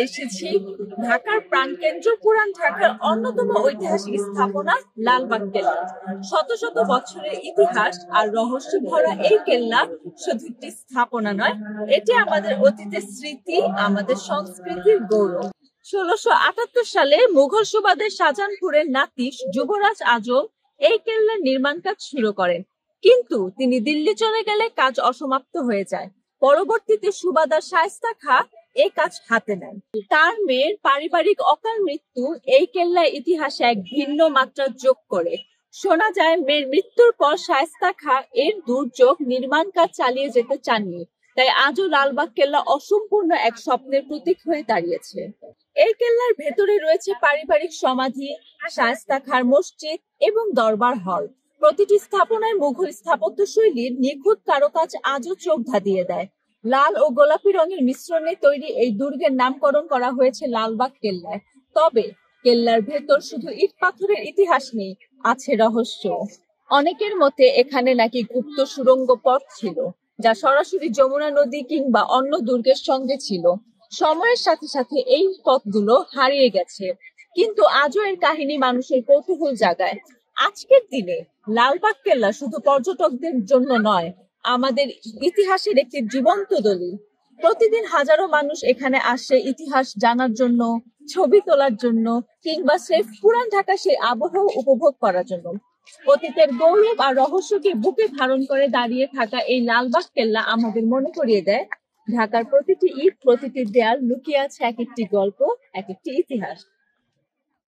এসেছি ঢাকার প্রাণকেন্দ্র পুরান ঢাকার অন্যতম ঐতিহাসিক স্থাপনা লালবাগ কেল্লা। শত শত বছরের ইতিহাস আর রহস্য ভরা এই কেল্লা শুধু একটি স্থাপনা নয়, এটি আমাদের অতীতের স্মৃতি, আমাদের সংস্কৃতির গৌরব। ১৬৭৮ সালে মুঘল সুবাদের শাহজাহানপুরের নাতি যুবরাজ আজম এই কেল্লার নির্মাণ কাজ শুরু করেন, কিন্তু তিনি দিল্লি চলে গেলে কাজ অসমাপ্ত হয়ে যায়। পরবর্তীতে সুবাদার শায়েস্তা খাঁ এই কাজ হাতে নেন। তার মেয়ের পারিবারিক অকাল মৃত্যু এই কেল্লার ইতিহাসে এক ভিন্ন মাত্রা যোগ করে। শোনা যায় মেয়ের মৃত্যুর পর শায়েস্তা খাঁ এর দুর্যোগ নির্মাণ কাজ চালিয়ে যেতে চাননি, তাই আজও লালবাগ কেল্লা অসম্পূর্ণ এক স্বপ্নের প্রতীক হয়ে দাঁড়িয়েছে। এই কেল্লার ভেতরে রয়েছে পারিবারিক সমাধি, শায়েস্তা খাঁর মসজিদ এবং দরবার হল। প্রতিটি স্থাপনায় মুঘল স্থাপত্য শৈলীর নিখুঁত কারুকাজ আজও চোখ ধাঁধিয়ে দেয়। লাল ও গোলাপি রঙের মিশ্রণে তৈরি এই দুর্গের নামকরণ করা হয়েছে লালবাগ কেল্লায়। তবে কেল্লার ভেতর শুধু ইট পাথরের ইতিহাস নেই, আছে রহস্য। অনেকের মতে এখানে নাকি গুপ্ত সুড়ঙ্গ পথ ছিল, যা সরাসরি যমুনা নদী কিংবা অন্য দুর্গের সঙ্গে ছিল। সময়ের সাথে সাথে এই পথগুলো হারিয়ে গেছে, কিন্তু আজও এর কাহিনী মানুষের কৌতূহল জাগায়। আজকের দিনে লালবাগ কেল্লা শুধু পর্যটকদের জন্য নয়, আমাদের ইতিহাসের একটি জীবন্ত দলিল। প্রতিদিন হাজারো মানুষ এখানে আসে ইতিহাস জানার জন্য, ছবি তোলার জন্য, কিংবা স্রেফ পুরান ঢাকা সেই আবহাওয়া উপভোগ করার জন্য। অতীতের গৌরব আর রহস্যকে বুকে ধারণ করে দাঁড়িয়ে থাকা এই লালবাগ কেল্লা আমাদের মনে করিয়ে দেয়, ঢাকার প্রতিটি ইট, প্রতিটি দেয়াল লুকিয়ে আছে এক একটি গল্প, এক একটি ইতিহাস।